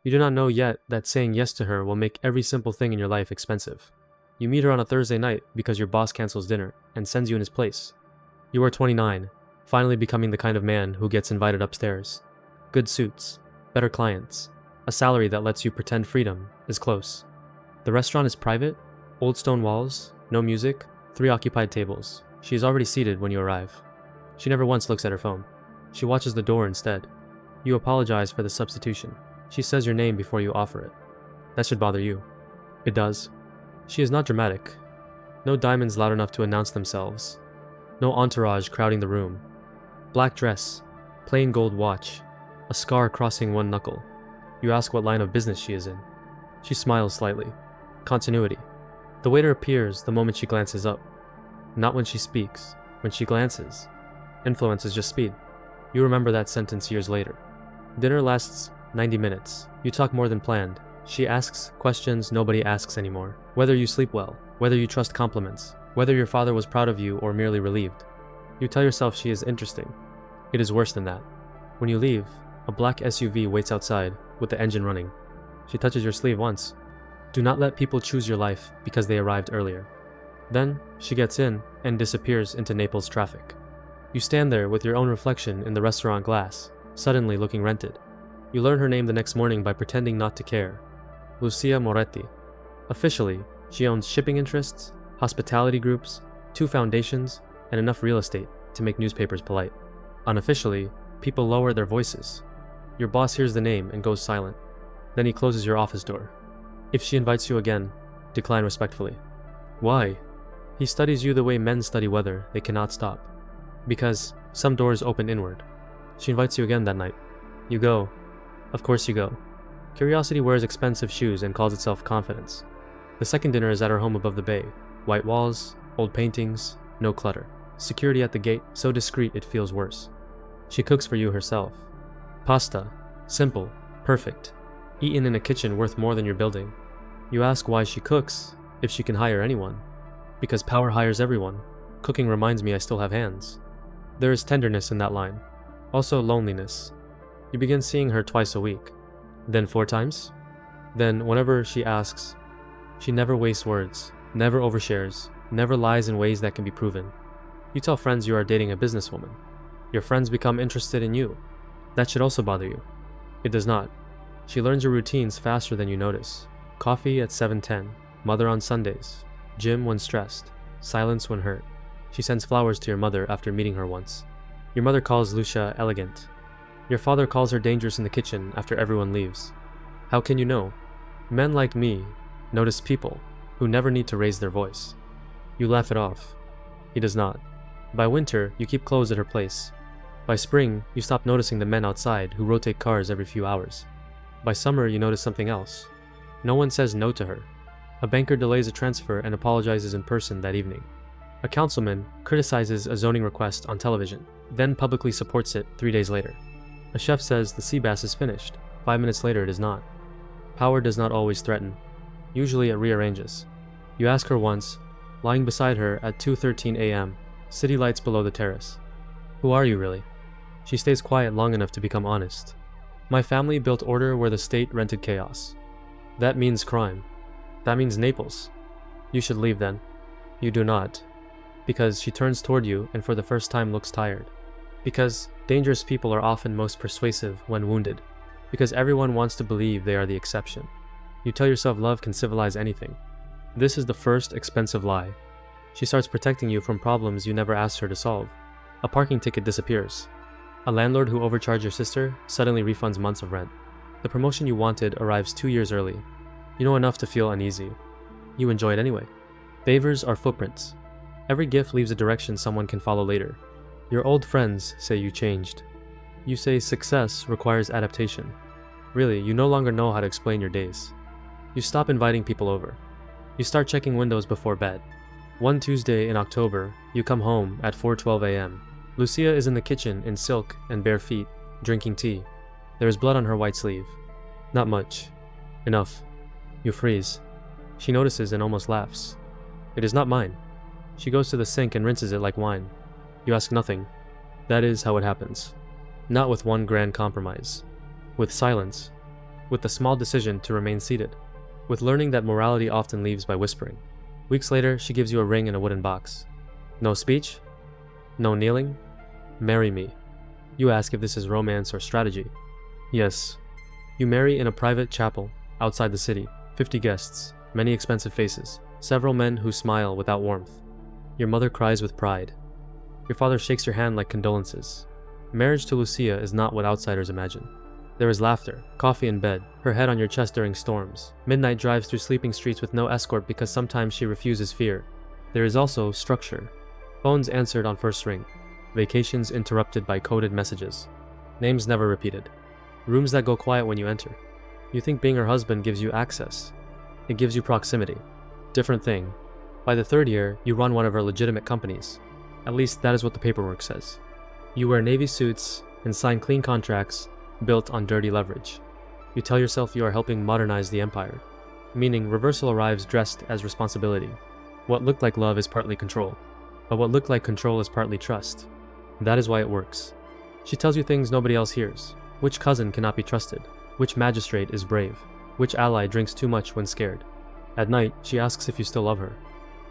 You do not know yet that saying yes to her will make every simple thing in your life expensive. You meet her on a Thursday night because your boss cancels dinner and sends you in his place. You are 29, finally becoming the kind of man who gets invited upstairs. Good suits, better clients, a salary that lets you pretend freedom is close. The restaurant is private, old stone walls, no music, 3 occupied tables. She is already seated when you arrive. She never once looks at her phone. She watches the door instead. You apologize for the substitution. She says your name before you offer it. That should bother you. It does. She is not dramatic. No diamonds loud enough to announce themselves. No entourage crowding the room. Black dress, plain gold watch, a scar crossing one knuckle. You ask what line of business she is in. She smiles slightly. Continuity. The waiter appears the moment she glances up. Not when she speaks, when she glances. Influence is just speed. You remember that sentence years later. Dinner lasts 90 minutes. You talk more than planned. She asks questions nobody asks anymore. Whether you sleep well, whether you trust compliments, whether your father was proud of you or merely relieved. You tell yourself she is interesting. It is worse than that. When you leave, a black SUV waits outside with the engine running. She touches your sleeve once. Do not let people choose your life because they arrived earlier. Then, she gets in and disappears into Naples traffic. You stand there with your own reflection in the restaurant glass, suddenly looking rented. You learn her name the next morning by pretending not to care. Lucia Moretti. Officially, she owns shipping interests, hospitality groups, 2 foundations, and enough real estate to make newspapers polite. Unofficially, people lower their voices. Your boss hears the name and goes silent. Then he closes your office door. If she invites you again, decline respectfully. Why? He studies you the way men study weather they cannot stop. Because some doors open inward. She invites you again that night. You go. Of course you go. Curiosity wears expensive shoes and calls itself confidence. The second dinner is at her home above the bay. White walls, old paintings, no clutter. Security at the gate, so discreet it feels worse. She cooks for you herself. Pasta. Simple. Perfect. Eaten in a kitchen worth more than your building. You ask why she cooks, if she can hire anyone. Because power hires everyone. Cooking reminds me I still have hands. There is tenderness in that line. Also loneliness. You begin seeing her twice a week. Then 4 times? Then, whenever she asks, she never wastes words, never overshares, never lies in ways that can be proven. You tell friends you are dating a businesswoman. Your friends become interested in you. That should also bother you. It does not. She learns your routines faster than you notice. Coffee at 7:10, mother on Sundays, gym when stressed, silence when hurt. She sends flowers to your mother after meeting her once. Your mother calls Lucia elegant. Your father calls her dangerous in the kitchen after everyone leaves. How can you know? Men like me notice people who never need to raise their voice. You laugh it off. He does not. By winter, you keep clothes at her place. By spring, you stop noticing the men outside who rotate cars every few hours. By summer, you notice something else. No one says no to her. A banker delays a transfer and apologizes in person that evening. A councilman criticizes a zoning request on television, then publicly supports it 3 days later. A chef says the sea bass is finished. 5 minutes later, it is not. Power does not always threaten. Usually it rearranges. You ask her once, lying beside her at 2:13 a.m., city lights below the terrace. Who are you really? She stays quiet long enough to become honest. My family built order where the state rented chaos. That means crime. That means Naples. You should leave then. You do not. Because she turns toward you and for the first time looks tired. Because dangerous people are often most persuasive when wounded. Because everyone wants to believe they are the exception. You tell yourself love can civilize anything. This is the first expensive lie. She starts protecting you from problems you never asked her to solve. A parking ticket disappears. A landlord who overcharged your sister suddenly refunds months of rent. The promotion you wanted arrives 2 years early. You know enough to feel uneasy. You enjoy it anyway. Favors are footprints. Every gift leaves a direction someone can follow later. Your old friends say you changed. You say success requires adaptation. Really, you no longer know how to explain your days. You stop inviting people over. You start checking windows before bed. One Tuesday in October, you come home at 4:12 a.m. Lucia is in the kitchen in silk and bare feet, drinking tea. There is blood on her white sleeve. Not much. Enough. You freeze. She notices and almost laughs. It is not mine. She goes to the sink and rinses it like wine. You ask nothing. That is how it happens. Not with one grand compromise. With silence. with the small decision to remain seated, with learning that morality often leaves by whispering. Weeks later, she gives you a ring in a wooden box. No speech? No kneeling? Marry me. You ask if this is romance or strategy. Yes. You marry in a private chapel outside the city, 50 guests, many expensive faces, several men who smile without warmth. Your mother cries with pride. Your father shakes your hand like condolences. Marriage to Lucia is not what outsiders imagine. There is laughter, coffee in bed, her head on your chest during storms, midnight drives through sleeping streets with no escort because sometimes she refuses fear. There is also structure. Phones answered on first ring. Vacations interrupted by coded messages. Names never repeated. Rooms that go quiet when you enter. You think being her husband gives you access. It gives you proximity. Different thing. By the third year, you run one of her legitimate companies. At least that is what the paperwork says. You wear navy suits and sign clean contracts built on dirty leverage. You tell yourself you are helping modernize the empire, meaning reversal arrives dressed as responsibility. What looked like love is partly control, but what looked like control is partly trust. That is why it works. She tells you things nobody else hears. Which cousin cannot be trusted? Which magistrate is brave? Which ally drinks too much when scared? At night, she asks if you still love her.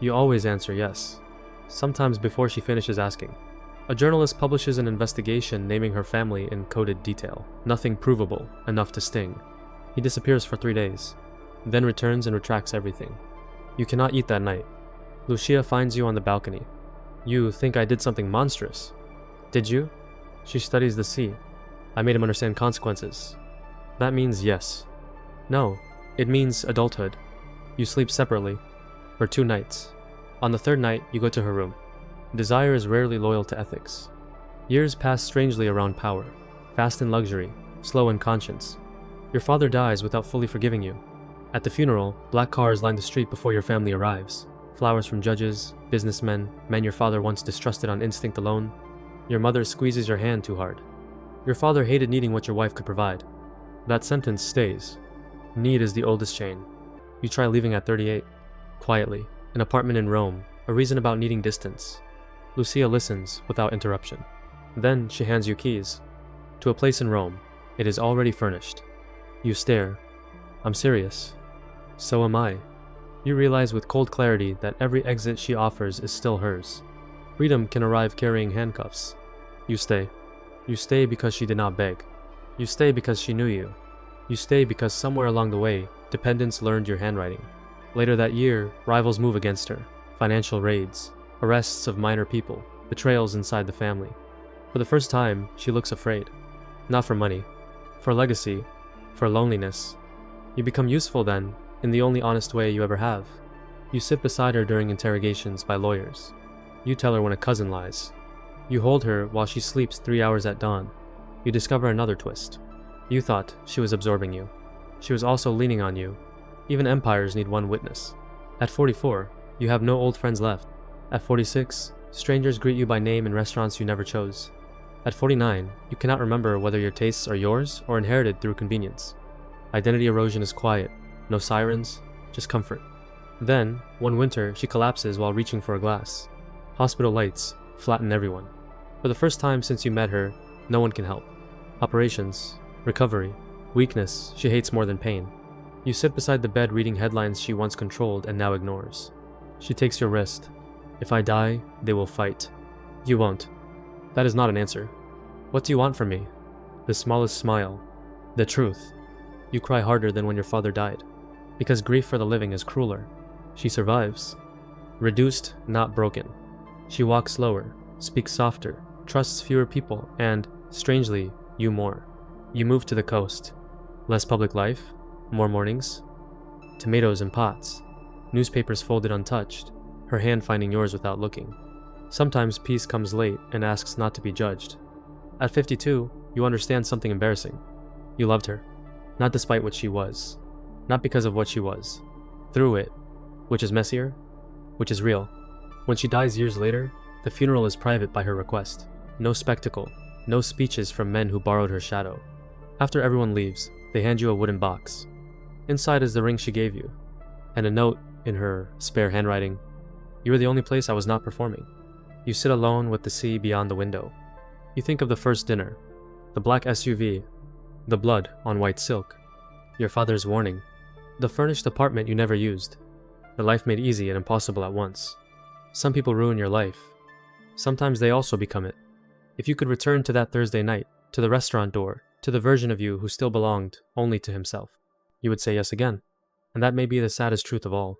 You always answer yes, sometimes before she finishes asking. A journalist publishes an investigation naming her family in coded detail. Nothing provable, enough to sting. He disappears for 3 days, then returns and retracts everything. You cannot eat that night. Lucia finds you on the balcony. You think I did something monstrous. Did you? She studies the sea. I made him understand consequences. That means yes. No, it means adulthood. You sleep separately for 2 nights. On the 3rd night, you go to her room. Desire is rarely loyal to ethics. Years pass strangely around power, fast in luxury, slow in conscience. Your father dies without fully forgiving you. At the funeral, black cars line the street before your family arrives. Flowers from judges, businessmen, men your father once distrusted on instinct alone. Your mother squeezes your hand too hard. Your father hated needing what your wife could provide. That sentence stays. Need is the oldest chain. You try leaving at 38. Quietly, an apartment in Rome, a reason about needing distance. Lucia listens without interruption. Then she hands you keys. To a place in Rome. It is already furnished. You stare. I'm serious. So am I. You realize with cold clarity that every exit she offers is still hers. Freedom can arrive carrying handcuffs. You stay. You stay because she did not beg. You stay because she knew you. You stay because somewhere along the way, dependents learned your handwriting. Later that year, rivals move against her. Financial raids, arrests of minor people, betrayals inside the family. For the first time, she looks afraid. Not for money, for legacy, for loneliness. You become useful then, in the only honest way you ever have. You sit beside her during interrogations by lawyers. You tell her when a cousin lies. You hold her while she sleeps 3 hours at dawn. You discover another twist. You thought she was absorbing you. She was also leaning on you. Even empires need one witness. At 44, you have no old friends left. At 46, strangers greet you by name in restaurants you never chose. At 49, you cannot remember whether your tastes are yours or inherited through convenience. Identity erosion is quiet. No sirens, just comfort. Then, one winter, she collapses while reaching for a glass. Hospital lights flatten everyone. For the first time since you met her, no one can help. Operations, recovery, weakness she hates more than pain. You sit beside the bed reading headlines she once controlled and now ignores. She takes your wrist. If I die, they will fight. You won't. That is not an answer. What do you want from me? The smallest smile. The truth. You cry harder than when your father died. Because grief for the living is crueler. She survives. Reduced, not broken. She walks slower, speaks softer, trusts fewer people, and, strangely, you more. You move to the coast. Less public life, more mornings. Tomatoes in pots. Newspapers folded untouched, her hand finding yours without looking. Sometimes peace comes late and asks not to be judged. At 52, you understand something embarrassing. You loved her. Not despite what she was. Not because of what she was. Through it. Which is messier. Which is real. When she dies years later, the funeral is private by her request. No spectacle. No speeches from men who borrowed her shadow. After everyone leaves, they hand you a wooden box. Inside is the ring she gave you. And a note in her spare handwriting. You were the only place I was not performing. You sit alone with the sea beyond the window. You think of the first dinner. The black SUV. The blood on white silk. Your father's warning. The furnished apartment you never used. The life made easy and impossible at once. Some people ruin your life. Sometimes they also become it. If you could return to that Thursday night, to the restaurant door, to the version of you who still belonged only to himself, you would say yes again. And that may be the saddest truth of all.